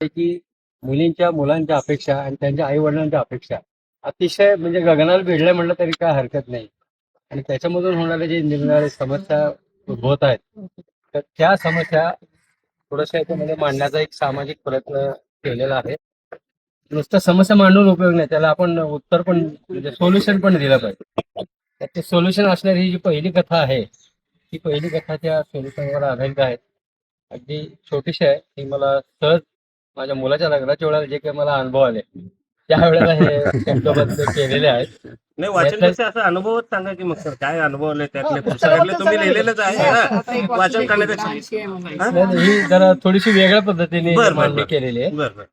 की मुलींच्या मुलांच्या अपेक्षा आणि त्यांच्या आई वडिलांच्या अपेक्षा अतिशय म्हणजे गगनाला भिडल्या म्हटलं तरी काय हरकत नाही. आणि त्याच्यामधून होणारे जे निरनिराळे समस्या उद्भवत आहेत, तर त्या समस्या थोड्याशा याच्यामध्ये मांडण्याचा एक सामाजिक प्रयत्न केलेला आहे. नुसतं समस्या मांडून उपयोग नाही, त्याला आपण उत्तर पण म्हणजे सोल्युशन पण दिलं पाहिजे. तर ते सोल्युशन असणारी ही जी पहिली कथा आहे, ती पहिली कथा त्या सोल्युशनवर आधारित आहे. अगदी छोटीशी आहे. ती मला सहज माझ्या मुलाच्या लग्नाच्या वेळेला जे काही मला अनुभव आले, त्यावेळेला हे शब्दबद्ध केलेले आहेत. नाही, वाचनपेक्षा असा अनुभवच सांगा की मग सर काय अनुभवले त्यातले पुस्तकातले तुम्ही लिहिलेलंच आहे ना, वाचन करण्यापेक्षा. ही जरा थोडीशी वेगळ्या पद्धतीने बर बर मांडणी बर केलेली आहे. बर बर.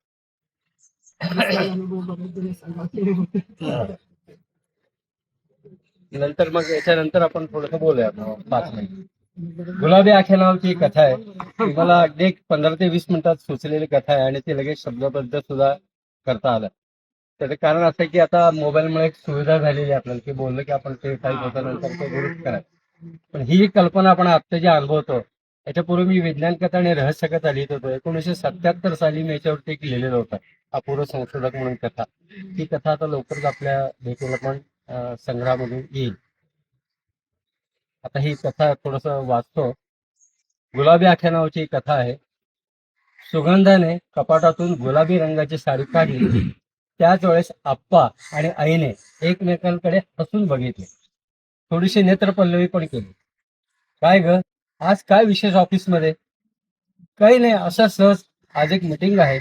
नंतर मग याच्यानंतर आपण थोडस बोलूया 5 मिनिट. गुलाबी आख्या नावाची एक कथा आहे. ती मला अगदी 15 ते 20 मिनिटात सुचलेली कथा आहे आणि ती लगेच शब्दबद्ध सुद्धा करता आलं. त्याचं कारण असं आहे की आता मोबाईलमुळे एक सुविधा झालेली आहे आपल्याला, की बोललं की आपण ते टाईप होतानंतर ते दुरुस्त करायचं. पण ही कल्पना आपण आत्ता जी अनुभवतो, याच्यापूर्वी मी विज्ञान कथा आणि रहस्य कथा लिहित होतो. 1977 साली मी याच्यावरती एक लिहिलेलं होतं, अपूर्व संशोधक म्हणून कथा. ती कथा आता लवकरच आपल्या भेटीला पण संग्रहामधून येईल. आता ही कथा थोडस वाचतो. गुलाबी आख्या नावाची एक कथा आहे. सुगंधाने कपाटातून गुलाबी रंगाची साडी काढली. त्याच वेळेस आप्पा आणि आईने एकमेकांकडे हसून बघितले. थोडीशी नेत्रपल्लवी पण केली. काय ग, आज काय विशेष ऑफिसमध्ये? काही नाही, असं सहज. आज एक मीटिंग आहे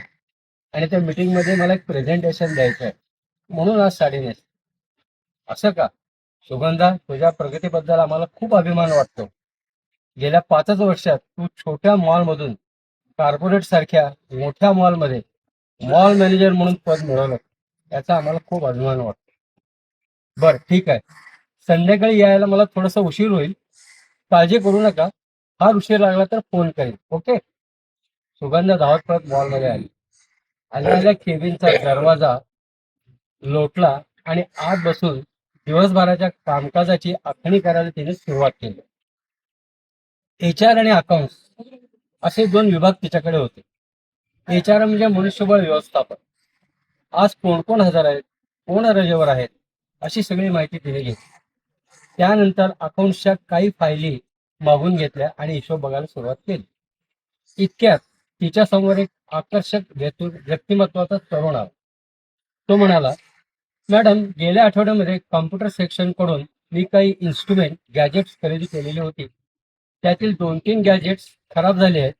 आणि त्या मीटिंग मध्ये मला एक प्रेझेंटेशन द्यायचं आहे, म्हणून आज साडी नेस. असं का? सुगंधा, तुझ्या प्रगतीबद्दल आम्हाला खूप अभिमान वाटतो. गेल्या 5च वर्षात तू छोट्या मॉलमधून कॉर्पोरेट सारख्या मोठ्या मॉलमध्ये मॉल मॅनेजर म्हणून पद मिळवलं. याचा आम्हाला खूप अभिमान वाटतो. बर, ठीक आहे. संध्याकाळी यायला मला थोडासा उशीर होईल. काळजी करू नका. फार उशीर लागला तर फोन करेन, ओके? सुगंधा धावत पळत मॉलमध्ये आली. आलेल्या केबिनचा दरवाजा लोटला आणि आत बसून दिवसभराच्या कामकाजाची आखणी करायला तिने सुरुवात केली. HR आणि अकाउंट्स असे 2 विभाग तिच्याकडे होते. HR म्हणजे मनुष्यबळ व्यवस्थापन. आज कोण कोण हजर आहेत, कोण रजेवर आहेत, अशी सगळी माहिती तिने घेतली. त्यानंतर अकाउंट्सच्या काही फायली मागून घेतल्या आणि हिशोब बघायला सुरुवात केली. इतक्यात तिच्या समोर एक आकर्षक व्यक्तिमत्वाचा तरुण आला. तो म्हणाला, मॅडम, गेल्या आठवड्यामध्ये कॉम्प्युटर सेक्शन कडून मी काही इन्स्ट्रुमेंट गॅजेट्स खरेदी केलेली होती. त्यातील 2-3 गॅजेट्स खराब झाले आहेत.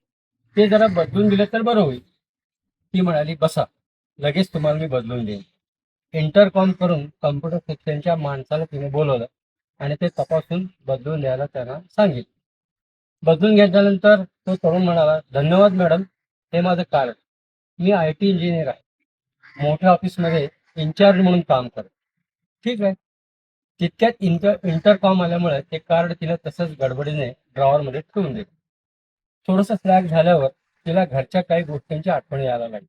ते जरा बदलून दिले तर बरं होईल. ती म्हणाली, बसा, लगेच तुम्हाला मी बदलून देईन. इंटरकॉम करून कॉम्प्युटर सेक्शनच्या माणसाला तिने बोलवलं आणि ते तपासून बदलून द्यायला त्यांना सांगितलं. बदलून घेतल्यानंतर तो तरुण म्हणाला, धन्यवाद मॅडम, हे माझं कार्ड. मी IT इंजिनियर आहे. मोठ्या ऑफिसमध्ये इन्चार्ज म्हणून काम करतो. ठीक आहे. तितक्यात इंटरकॉम आल्यामुळे ते कार्ड तिला तसंच गडबडीने ड्रॉवरमध्ये ठेवून दिलं. थोडंसं फ्लॅग झाल्यावर तिला घरच्या काही गोष्टींची आठवण यायला लागली.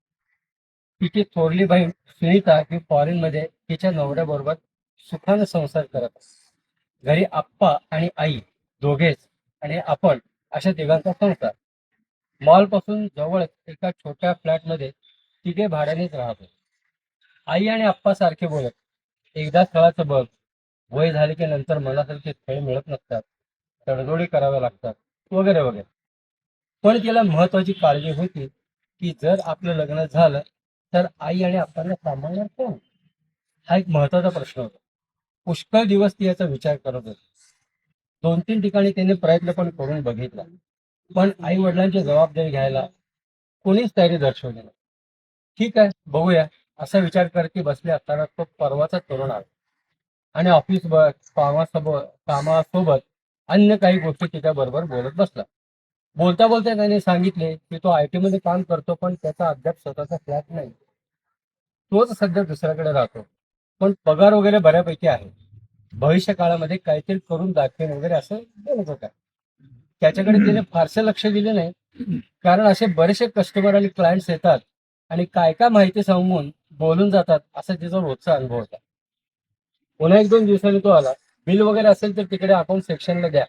तिची थोरली बहीण सुनीता ही फॉरेनमध्ये तिच्या नवऱ्याबरोबर सुखाने संसार करत असते. घरी आप्पा आणि आई दोघेच आणि आपण अशा तिघांचा संसार. मॉलपासून जवळच एका छोट्या फ्लॅटमध्ये तिघे भाड्यानेच राहत होते. आई आणि आप्पा सारखे बोलत, एकदा स्थळाचं बघ, वय झाले की नंतर मनासारखे स्थळ मिळत नसतात, तडजोडी कराव्या लागतात, वगैरे वगैरे. पण तिला महत्वाची काळजी होती की जर आपलं लग्न झालं तर आई आणि आप्पांना सांभाळणार कोण? हा एक महत्वाचा प्रश्न होता. पुष्कळ दिवस ती याचा विचार करत होती. 2-3 ठिकाणी तिने प्रयत्न पण करून बघितला, पण आई वडिलांची जबाबदारी घ्यायला कोणीच तयारी दर्शवली नाही. ठीक आहे, बघूया, असा विचार करत ती बसली असताना तो परवाचा तरुण आला आणि कामासोबत अन्य काही गोष्टी तिच्या बरोबर बोलत बसला. बोलता बोलता त्याने सांगितले की तो IT मध्ये काम करतो, पण त्याचा अद्याप स्वतःचा फ्लॅट नाही. तोच सध्या दुसऱ्याकडे राहतो, पण पगार वगैरे बऱ्यापैकी आहे. भविष्य काळामध्ये काहीतरी करून दाखवेन वगैरे असं बोलत होता. त्याच्याकडे तिने फारसे लक्ष दिले नाही, कारण असे बरेचसे कस्टमर आणि क्लायंट्स येतात आणि काय काय माहिती सांगून बोलून जातात, असा तिचा रोजचा अनुभव होता. पुन्हा 1-2 दिवसांनी तो आला. बिल वगैरे असेल तर तिकडे अकाउंट सेक्शनला द्या.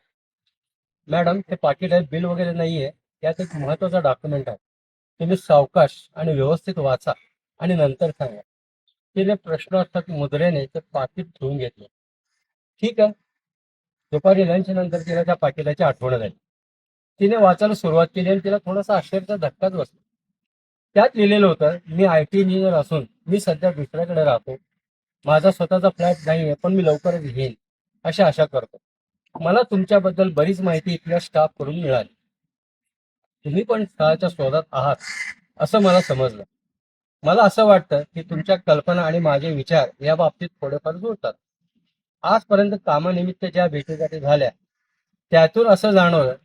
मॅडम, ते पाकिट आहे, बिल वगैरे नाहीये, यात एक महत्वाचा डॉक्युमेंट आहे, तुम्ही सावकाश आणि व्यवस्थित वाचा आणि नंतर सांगा. तिने प्रश्न असतात मुद्रेने ते पाकिट ठेवून घेतले. ठीक आहे. दुपारी लंच नंतर तिला त्या पाकिटाची आठवण झाली. तिने वाचायला सुरुवात केली आणि तिला थोडासा आश्चर्याचा धक्काच बसला. त्यात लिहिलेलं होतं, मी IT इंजिनियर असून मी सध्या दुसऱ्याकडे राहतो. माझा स्वतःचा फ्लॅट नाहीये, पण मी लवकरच घेईन अशी आशा करतो. मला तुमच्याबद्दल बरीच माहिती इथल्या स्टाफ कडून मिळाली. तुम्ही पण स्थळाच्या शोधात आहात असं मला समजलं. मला असं वाटतं की तुमच्या कल्पना आणि माझे विचार या बाबतीत थोडेफार जुळतात. आजपर्यंत कामानिमित्त ज्या भेटीगाठी झाल्या त्यातून असं जाणवलं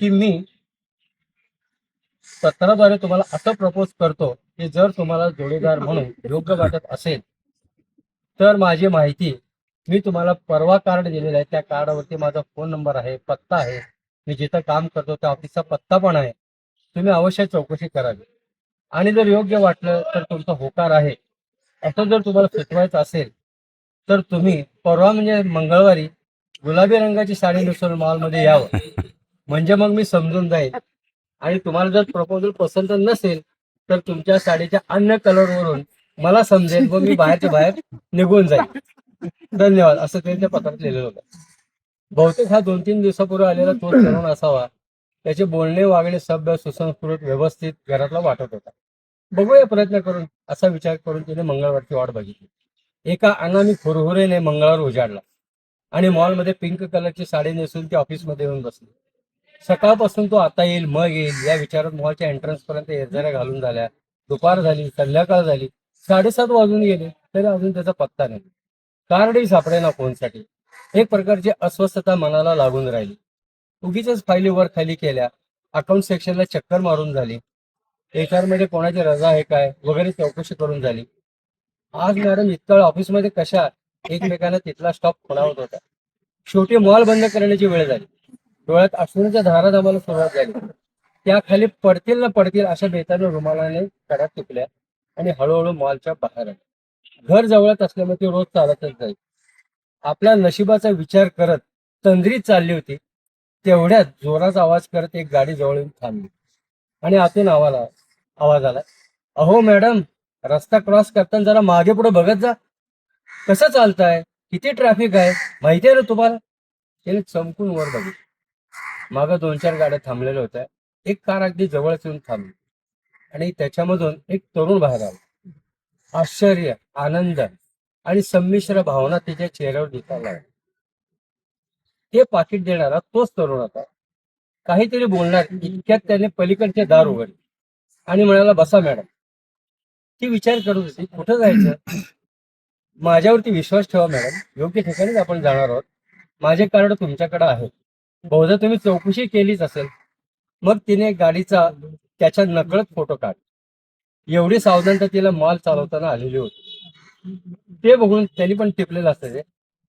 की मी पत्राद्वारे तुम्हाला असं प्रपोज करतो की जर तुम्हाला जोडीदार म्हणून योग्य वाटत असेल तर माझी माहिती मी तुम्हाला परवा कार्ड दिलेला आहे. त्या कार्डावरती माझा फोन नंबर आहे, पत्ता आहे, मी जिथं काम करतो त्या ऑफिसचा पत्ता पण आहे. तुम्ही अवश्य चौकशी करावी आणि जर योग्य वाटलं तर तुमचा होकार आहे असं जर तुम्हाला सुचवायचं असेल तर तुम्ही परवा म्हणजे मंगळवारी गुलाबी रंगाची साडी नेसून मॉलमध्ये यावं. म्हणजे मग मी समजून जाईल आणि तुम्हाला जर प्रपोजल पसंत नसेल तर तुमच्या साडीच्या अन्य कलरवरून मला समजेल व मी बाहेरच्या बाहेर निघून जाईल. धन्यवाद असं त्यांच्या पत्रात लिहिलेलं होतं. बहुतेक हा 2-3 दिवसापूर्वी आलेला तो तरुण असावा. त्याचे बोलणे वागणे सभ्य सुसंस्कृत व्यवस्थित घरातला वाटत होता. बघूया प्रयत्न करून असा विचार करून तिने मंगळवारची वाट बघितली. एका अनामी हुरहुरेने मंगळवार उजाडला आणि मॉलमध्ये पिंक कलरची साडी नेसून ती ऑफिसमध्ये येऊन बसली. सकाळपासून तो आता येईल मग येईल या विचारात मॉलच्या एंट्रन्स पर्यंत येरझाऱ्या घालून झाल्या. दुपार झाली, संध्याकाळ झाली, 7:30 वाजून गेले तरी अजून त्याचा पत्ता नाही. कार्डही सापडेना फोनसाठी. एक प्रकारची अस्वस्थता मनाला लागून राहिली. उगीच फायली वर खाली केल्या, अकाउंट सेक्शनला चक्कर मारून झाली, HR मध्ये कोणाची रजा आहे काय वगैरे चौकशी करून झाली. आज मॅडम इतका वेळ ऑफिसमध्ये कशा एकमेकांना तिथला स्टॉप खुणावत होता. शेवटी मॉल बंद करण्याची वेळ झाली. डोळ्यात अश्रूच्या धारा जमायला सुरुवात झाली. त्या खाली पडतील ना पडतील अशा बेताने रुमालाने कडा टिपल्या आणि हळूहळू मॉलच्या बाहेर आल्या. घर जवळच असल्यामुळे ती रोज चालतच जाईल. आपल्या नशिबाचा विचार करत तंद्रीत चालली होती. तेवढ्यात जोराचा आवाज करत एक गाडी जवळ येऊन थांबली आणि आतून आवाज आला, अहो मॅडम, रस्ता क्रॉस करताना जरा मागे पुढे बघत जा. कसं चालताय? किती ट्रॅफिक आहे माहिती आहे ना तुम्हाला? त्याने चमकून वर बघितलं. मागं 2-4 गाड्या थांबलेल्या होत्या. एक कार अगदी जवळच येऊन थांबली आणि त्याच्यामधून एक तरुण बाहेर आला. आश्चर्य, आनंद आणि संमिश्र भावना तिच्या चेहऱ्यावर दिसायला लागल्या. ते पाकिट देणारा तोच तरुण होता. काहीतरी बोलणार इतक्यात त्याने पलीकडचे दार उघडले आणि म्हणाला, बसा मॅडम. ती विचार करत होती कुठं जायचं. माझ्यावरती विश्वास ठेवा मॅडम, योग्य ठिकाणीच आपण जाणार आहोत. माझे कार्ड तुमच्याकडे आहे. बहुधा तुम्ही चौकशी केलीच असेल. मग तिने गाडीचा त्याच्या नकळत फोटो काढ. एवढी सावधानता तिला मॉल चालवताना आलेली होती. ते बघून त्यांनी पण टिपलेलं असतं.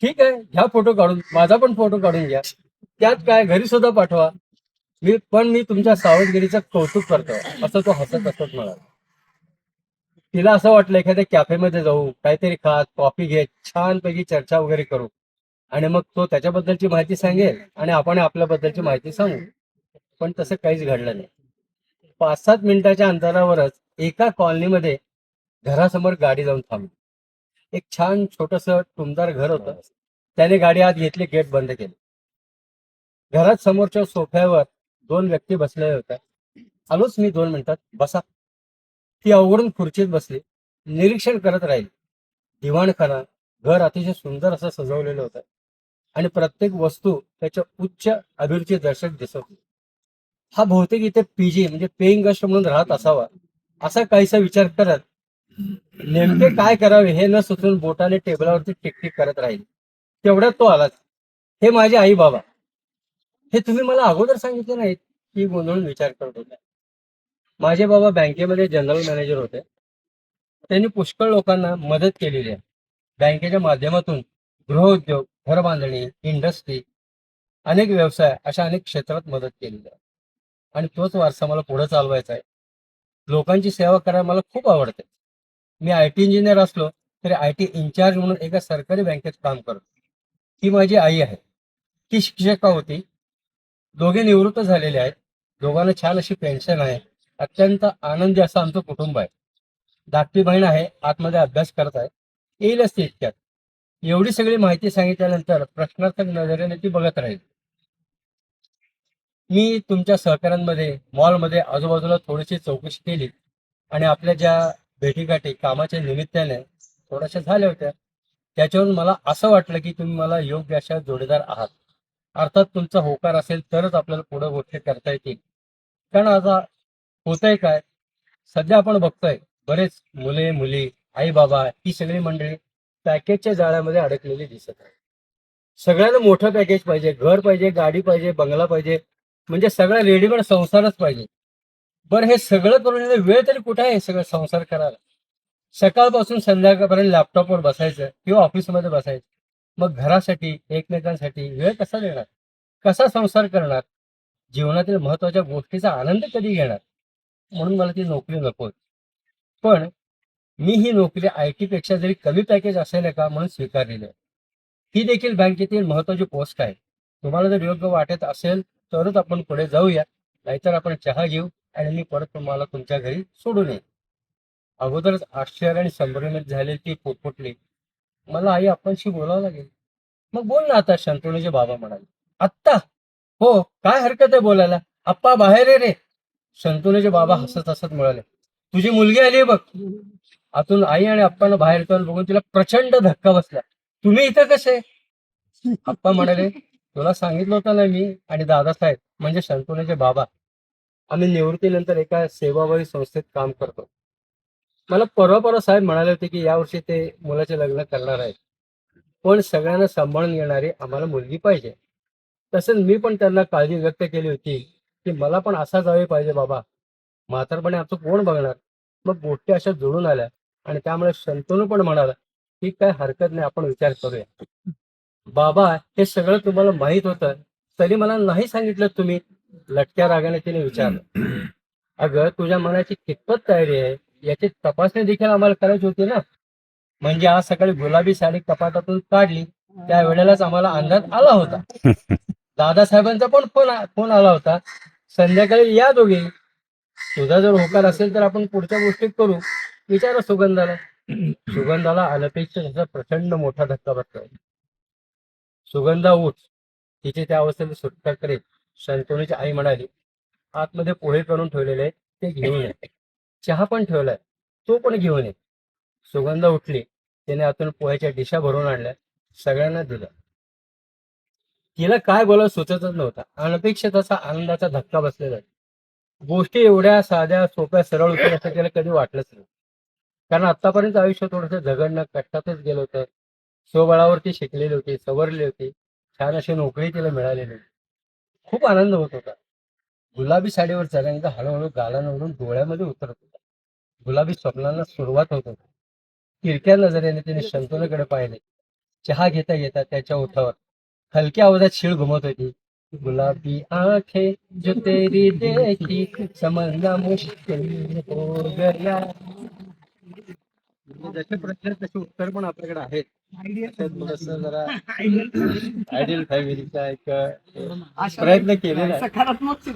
ठीक आहे, घ्या फोटो काढून, माझा पण फोटो काढून घ्या. त्यात काय, घरी सुद्धा पाठवा. मी तुमच्या सावधगिरीचं कौतुक करतो असं तो हसत हसत म्हणाला. तिला असं वाटलं एखाद्या कॅफेमध्ये जाऊ, काहीतरी खात कॉफी घेत छानपैकी चर्चा वगैरे करू आणि मग तो त्याच्याबद्दलची माहिती सांगेल आणि आपण आपल्याबद्दलची माहिती सांगू. पण तसं काहीच घडलं नाही. 5-7 मिनिटाच्या अंतरावरच एका कॉलनीमध्ये घरासमोर गाडी जाऊन थांबली. एक छान छोटस टुमदार घर होतं. त्याने गाडी आत घेतली, गेट बंद केले. घरात समोरच्या सोफ्यावर 2 व्यक्ती बसलेल्या होत्या. आलोच मी 2 मिनिटात, बसा. ती अवघडून खुर्चीत बसली, निरीक्षण करत राहिली. दिवाणखाना, घर अतिशय सुंदर असं सजवलेलं होतं आणि प्रत्येक वस्तू त्याच्या उच्च अभिरुची दर्शक दिसत होती. हा बहुतेक इथे PG म्हणजे पेईंग गेस्ट म्हणून राहत असावा असा काहीसा विचार करत नेमके काय करावे हे न सुचून बोटाने टेबलावरती टिकटिक करत राहील. तेवढ्यात तो आलाच. हे माझे आई बाबा. हे तुम्ही मला अगोदर सांगितले नाहीत? ती गोंधळून विचार करत होत्या. माझे बाबा बँकेमध्ये जनरल मॅनेजर होते. त्यांनी पुष्कळ लोकांना मदत केलेली आहे. बँकेच्या माध्यमातून गृहउद्योग, घर बांधणी, इंडस्ट्री, अनेक व्यवसाय अशा अनेक क्षेत्रात मदत केलेली आहे आणि तोच वारसा मला पुढे चालवायचा आहे. लोकांची सेवा करायला मला खूप आवडते. मी IT इंजिनियर असलो तरी IT इन्चार्ज म्हणून एका सरकारी बँकेत काम करतो. ही माझी आई आहे. ती शिक्षिका होती. दोघे निवृत्त झालेले आहेत. दोघांना छान अशी पेन्शन आहे. अत्यंत आनंदी असं आमचं कुटुंब आहे. धाकटी बहीण आहे, आतमध्ये अभ्यास करत आहे, येईलच ती इतक्यात. एवढी सगळी माहिती सांगितल्यानंतर प्रश्नार्थक नजरेने ती बघत राहील. मी तुमच्या सहकाऱ्यांमध्ये मॉलमध्ये आजूबाजूला थोडीशी चौकशी केली आणि आपल्या ज्या भेटीगाठी कामाच्या निमित्ताने थोड्याशा झाल्या होत्या, त्याच्यावरून मला असं वाटलं की तुम्ही मला योग्य अशा जोडीदार आहात. अर्थात तुमचा होकार असेल तरच आपल्याला पुढे गोष्टी करता येतील. कारण आता होतंय काय, सध्या आपण बघतोय बरेच मुले मुली आई बाबा ही सगळी मंडळी पॅकेजच्या जाळ्यामध्ये अडकलेली दिसत आहे. सगळ्यांना मोठं पॅकेज पाहिजे, घर पाहिजे, गाडी पाहिजे, बंगला पाहिजे, म्हणजे सगळा रेडीमेड संसारच पाहिजे. बरं हे सगळं करून वेळ तरी कुठे आहे सगळं संसार करायला? सकाळपासून संध्याकाळपर्यंत लॅपटॉपवर बसायचं किंवा ऑफिसमध्ये बसायचं. मग घरासाठी एकमेकांसाठी वेळ कसा देणार? कसा संसार करणार? जीवनातील महत्वाच्या गोष्टीचा आनंद कधी घेणार? म्हणून मला ती नोकरी नको. पण मी ही नोकरी IT पेक्षा जरी कमी पॅकेज असेल का म्हणून स्वीकारलेली आहे. ही देखील बँकेतील महत्वाची पोस्ट आहे. तुम्हाला जर योग्य वाटत असेल तरच आपण पुढे जाऊया, नाहीतर आपण चहा घेऊ आणि मी परत तुम्हाला तुमच्या घरी सोडून येईन. अगोदरच आश्चर्य आणि संभ्रमित झालेली ती पुटपुटली. मला आई आपणशी बोलावं लागेल. मग बोल ना आता, शंतनूचे बाबा म्हणाले. आत्ता? हो, काय हरकत आहे बोलायला, आप्पा बाहेर आहे रे. शंतनूचे बाबा हसत हसत म्हणाले, तुझी मुलगी आली बघ. आतून आई आणि आप्पांना बाहेर येताना बघून तिला प्रचंड धक्का बसला. तुम्ही इथं कसे? आप्पा म्हणाले, तुला सांगितलं होतं ना मी आणि दादासाहेब म्हणजे शंतनूचे बाबा, आम्ही निवृत्तीनंतर एका सेवाभावी संस्थेत काम करतो. मला परवा साहेब म्हणाले होते की यावर्षी ते मुलाचे लग्न करणार आहेत, पण सगळ्यांना सांभाळून घेणारी आम्हाला मुलगी पाहिजे. तसंच मी पण त्यांना काळजी व्यक्त केली होती की मला पण असा जावे पाहिजे बाबा. म्हातारपणे आमचं कोण बघणार? मग गोष्टी अशा जुळून आल्या आणि त्यामुळे शंतनू पण म्हणाला की काय हरकत नाही, आपण विचार करूया. बाबा, हे सगळं तुम्हाला माहित होतं तरी मला नाही सांगितलं तुम्ही? लटक्या रागाने तिने विचारलं. अगं, तुझ्या मनाची कितपत तयारी आहे याची तपासणी देखील आम्हाला करायची होती ना. म्हणजे आज सकाळी गुलाबी साडी कपाटातून काढली त्या वेळेलाच आम्हाला अंदाज आला होता. दादासाहेबांचा पण फोन आला होता, संध्याकाळी या दोघे. तुझा जर होकार असेल तर आपण पुढच्या गोष्टी करू. विचारा सुगंधाला. सुगंधाला अनपेक्षित असा प्रचंड मोठा धक्का बसला. सुगंधा उठ. तिची त्या अवस्थेने सुटका करीत शंतनूची आई म्हणाली, आतमध्ये पोहे करून ठेवलेले आहेत, ते घेऊन ये. चहा पण ठेवलाय, तो पण घेऊन ये. सुगंधा उठली. तिने आतून पोह्याच्या डिशा भरून आणल्या, सगळ्यांना दिल्या. तिला काय बोलावं सुचतच नव्हता. अनपेक्षित असा आनंदाचा धक्का बसलेला. गोष्टी एवढ्या साध्या सोप्या सरळ होतील असं तिला कधी वाटलंच नाही. कारण आतापर्यंत आयुष्य थोडंसं झगडणं कष्टातच गेलं होतं. स्वबळावरती शिकलेली होती, सवरली होती, छान अशी नोकरी तिला मिळालेली होती. खूप आनंद होत होता. गुलाबी साडीवर रंग हळूहळू गालांवरून डोळ्यामध्ये उतरत होता. गुलाबी स्वप्नांना सुरुवात होत होती. तिरक्या नजरेने तिने शंतनूकडे पाहिले. चहा घेता घेता त्याच्या ओठावर हलक्या आवाजात शीळ घुमत होती. गुलाबी आंखें जो तेरी देखी समझना मुश्किल हो गया. जसे प्रश्न तसे उत्तर पण आपल्याकडे आहेत. त्याच्यात थोडंसं जरा आयडियल फॅमिलीचा एक प्रयत्न केलेला आहे.